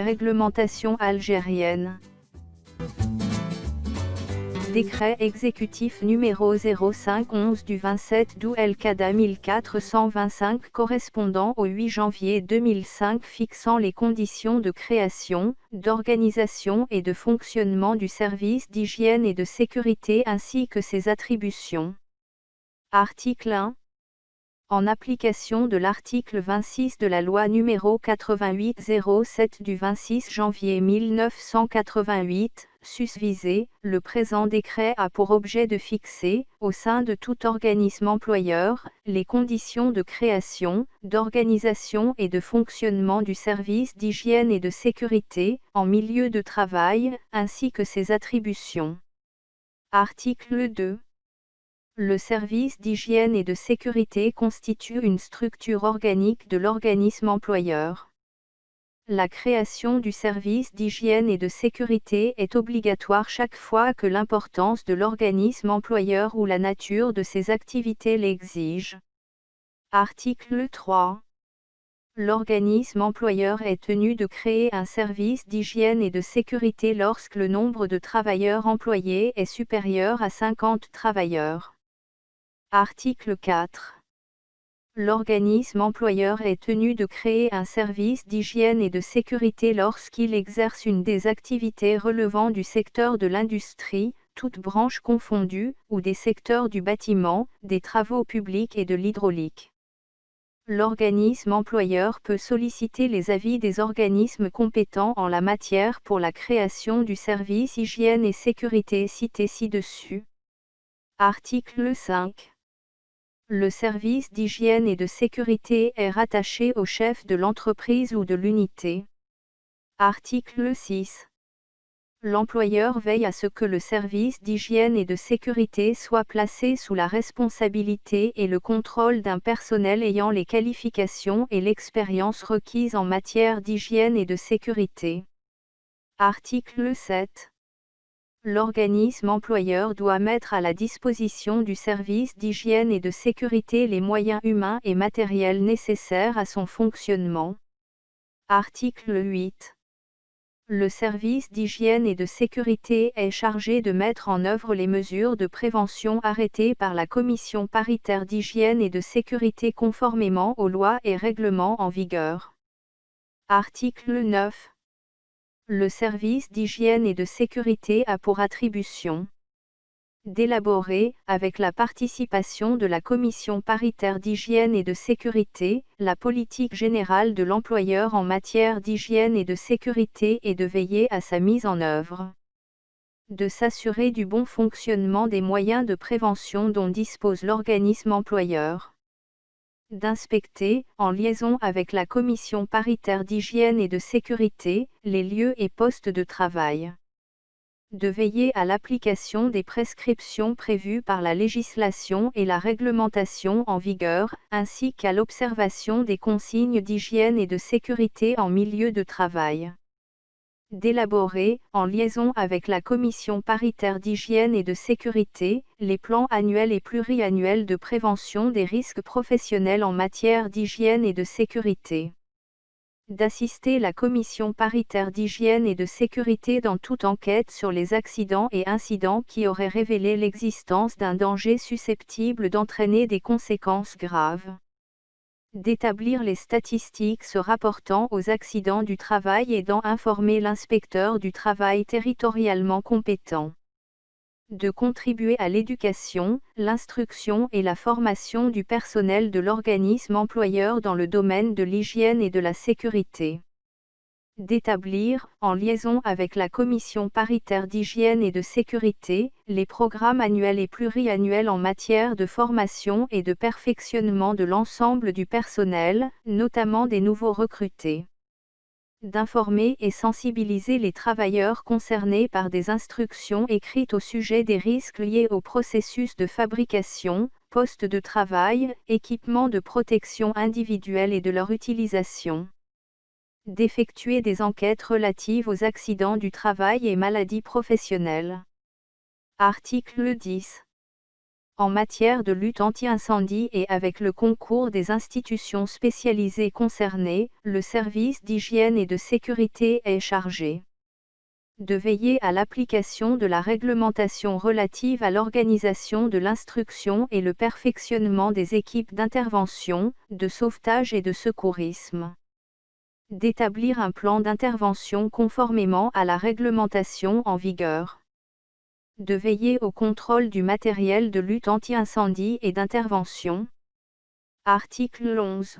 réglementations algériennes. Décret exécutif numéro 0511 du 27 août El-Kada 1425 correspondant au 8 janvier 2005 fixant les conditions de création, d'organisation et de fonctionnement du service d'hygiène et de sécurité ainsi que ses attributions. Article 1. En application de l'article 26 de la loi numéro 8807 du 26 janvier 1988, susvisé, le présent décret a pour objet de fixer, au sein de tout organisme employeur, les conditions de création, d'organisation et de fonctionnement du service d'hygiène et de sécurité, en milieu de travail, ainsi que ses attributions. Article 2. Le service d'hygiène et de sécurité constitue une structure organique de l'organisme employeur. La création du service d'hygiène et de sécurité est obligatoire chaque fois que l'importance de l'organisme employeur ou la nature de ses activités l'exige. Article 3. L'organisme employeur est tenu de créer un service d'hygiène et de sécurité lorsque le nombre de travailleurs employés est supérieur à 50 travailleurs. Article 4. L'organisme employeur est tenu de créer un service d'hygiène et de sécurité lorsqu'il exerce une des activités relevant du secteur de l'industrie, toutes branches confondues, ou des secteurs du bâtiment, des travaux publics et de l'hydraulique. L'organisme employeur peut solliciter les avis des organismes compétents en la matière pour la création du service hygiène et sécurité cité ci-dessus. Article 5. Le service d'hygiène et de sécurité est rattaché au chef de l'entreprise ou de l'unité. Article 6. L'employeur veille à ce que le service d'hygiène et de sécurité soit placé sous la responsabilité et le contrôle d'un personnel ayant les qualifications et l'expérience requises en matière d'hygiène et de sécurité. Article 7. L'organisme employeur doit mettre à la disposition du service d'hygiène et de sécurité les moyens humains et matériels nécessaires à son fonctionnement. Article 8. Le service d'hygiène et de sécurité est chargé de mettre en œuvre les mesures de prévention arrêtées par la Commission paritaire d'hygiène et de sécurité conformément aux lois et règlements en vigueur. Article 9. Le service d'hygiène et de sécurité a pour attribution d'élaborer, avec la participation de la Commission paritaire d'hygiène et de sécurité, la politique générale de l'employeur en matière d'hygiène et de sécurité et de veiller à sa mise en œuvre. De s'assurer du bon fonctionnement des moyens de prévention dont dispose l'organisme employeur. D'inspecter, en liaison avec la Commission paritaire d'hygiène et de sécurité, les lieux et postes de travail. De veiller à l'application des prescriptions prévues par la législation et la réglementation en vigueur, ainsi qu'à l'observation des consignes d'hygiène et de sécurité en milieu de travail. D'élaborer, en liaison avec la Commission paritaire d'hygiène et de sécurité, les plans annuels et pluriannuels de prévention des risques professionnels en matière d'hygiène et de sécurité. D'assister la Commission paritaire d'hygiène et de sécurité dans toute enquête sur les accidents et incidents qui auraient révélé l'existence d'un danger susceptible d'entraîner des conséquences graves. D'établir les statistiques se rapportant aux accidents du travail et d'en informer l'inspecteur du travail territorialement compétent. De contribuer à l'éducation, l'instruction et la formation du personnel de l'organisme employeur dans le domaine de l'hygiène et de la sécurité. D'établir, en liaison avec la Commission paritaire d'hygiène et de sécurité, les programmes annuels et pluriannuels en matière de formation et de perfectionnement de l'ensemble du personnel, notamment des nouveaux recrutés. D'informer et sensibiliser les travailleurs concernés par des instructions écrites au sujet des risques liés au processus de fabrication, postes de travail, équipements de protection individuelle et de leur utilisation. D'effectuer des enquêtes relatives aux accidents du travail et maladies professionnelles. Article 10. En matière de lutte anti-incendie et avec le concours des institutions spécialisées concernées, le service d'hygiène et de sécurité est chargé de veiller à l'application de la réglementation relative à l'organisation de l'instruction et le perfectionnement des équipes d'intervention, de sauvetage et de secourisme. D'établir un plan d'intervention conformément à la réglementation en vigueur. De veiller au contrôle du matériel de lutte anti-incendie et d'intervention. Article 11.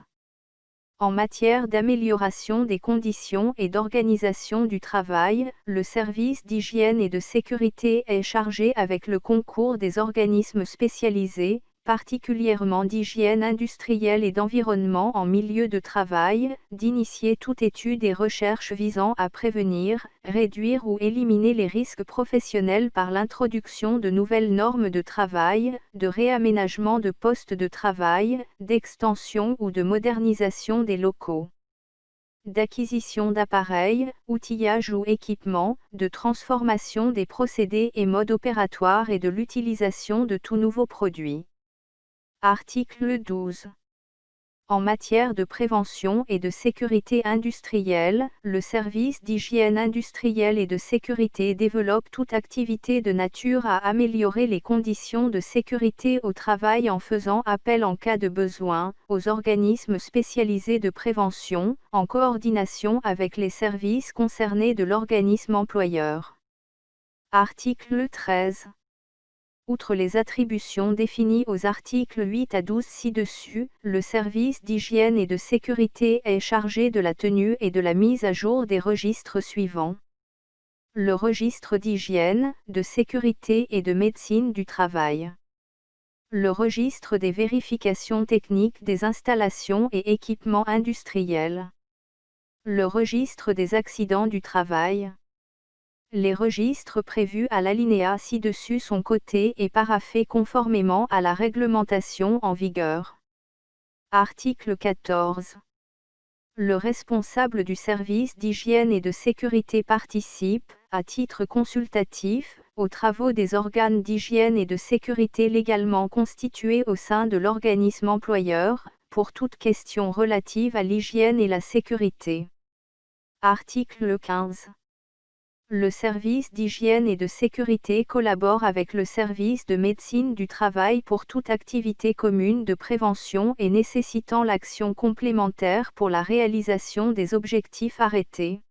En matière d'amélioration des conditions et d'organisation du travail, le service d'hygiène et de sécurité est chargé avec le concours des organismes spécialisés, particulièrement d'hygiène industrielle et d'environnement en milieu de travail, d'initier toute étude et recherche visant à prévenir, réduire ou éliminer les risques professionnels par l'introduction de nouvelles normes de travail, de réaménagement de postes de travail, d'extension ou de modernisation des locaux, d'acquisition d'appareils, outillage ou équipements, de transformation des procédés et modes opératoires et de l'utilisation de tout nouveau produit. Article 12. En matière de prévention et de sécurité industrielle, le service d'hygiène industrielle et de sécurité développe toute activité de nature à améliorer les conditions de sécurité au travail en faisant appel en cas de besoin aux organismes spécialisés de prévention, en coordination avec les services concernés de l'organisme employeur. Article 13. Outre les attributions définies aux articles 8 à 12 ci-dessus, le service d'hygiène et de sécurité est chargé de la tenue et de la mise à jour des registres suivants. Le registre d'hygiène, de sécurité et de médecine du travail. Le registre des vérifications techniques des installations et équipements industriels. Le registre des accidents du travail. Les registres prévus à l'alinéa ci-dessus sont cotés et paraphés conformément à la réglementation en vigueur. Article 14. Le responsable du service d'hygiène et de sécurité participe, à titre consultatif, aux travaux des organes d'hygiène et de sécurité légalement constitués au sein de l'organisme employeur, pour toute question relative à l'hygiène et la sécurité. Article 15. Le service d'hygiène et de sécurité collabore avec le service de médecine du travail pour toute activité commune de prévention et nécessitant l'action complémentaire pour la réalisation des objectifs arrêtés.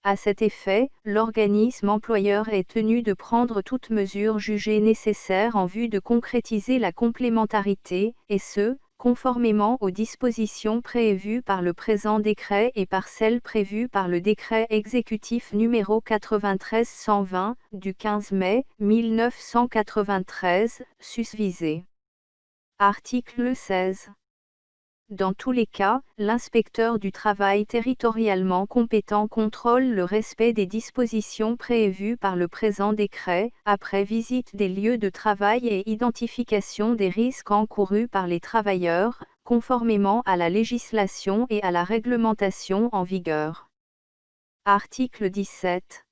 À cet effet, l'organisme employeur est tenu de prendre toute mesure jugée nécessaire en vue de concrétiser la complémentarité, et ce, conformément aux dispositions prévues par le présent décret et par celles prévues par le décret exécutif numéro 93-120, du 15 mai 1993, susvisé. Article 16. Dans tous les cas, l'inspecteur du travail territorialement compétent contrôle le respect des dispositions prévues par le présent décret, après visite des lieux de travail et identification des risques encourus par les travailleurs, conformément à la législation et à la réglementation en vigueur. Article 17.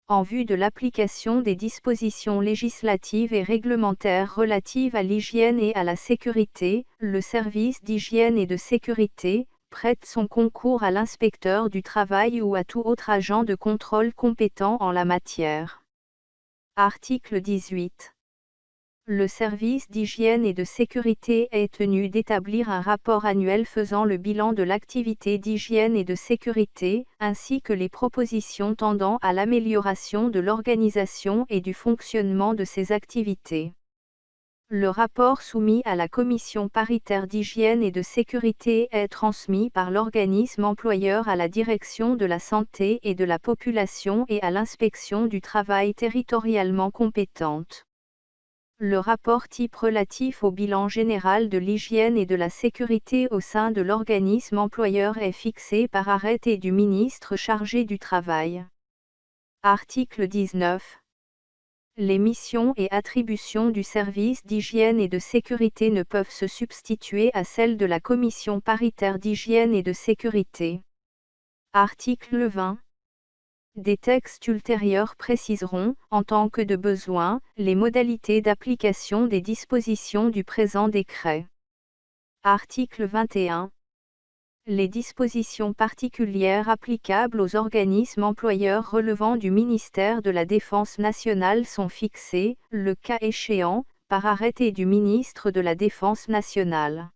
En vue de l'application des dispositions législatives et réglementaires relatives à l'hygiène et à la sécurité, le service d'hygiène et de sécurité prête son concours à l'inspecteur du travail ou à tout autre agent de contrôle compétent en la matière. Article 18. Le service d'hygiène et de sécurité est tenu d'établir un rapport annuel faisant le bilan de l'activité d'hygiène et de sécurité, ainsi que les propositions tendant à l'amélioration de l'organisation et du fonctionnement de ces activités. Le rapport soumis à la commission paritaire d'hygiène et de sécurité est transmis par l'organisme employeur à la direction de la santé et de la population et à l'inspection du travail territorialement compétente. Le rapport type relatif au bilan général de l'hygiène et de la sécurité au sein de l'organisme employeur est fixé par arrêté du ministre chargé du travail. Article 19. Les missions et attributions du service d'hygiène et de sécurité ne peuvent se substituer à celles de la commission paritaire d'hygiène et de sécurité. Article 20. Des textes ultérieurs préciseront, en tant que de besoin, les modalités d'application des dispositions du présent décret. Article 21. Les dispositions particulières applicables aux organismes employeurs relevant du ministère de la Défense nationale sont fixées, le cas échéant, par arrêté du ministre de la Défense nationale.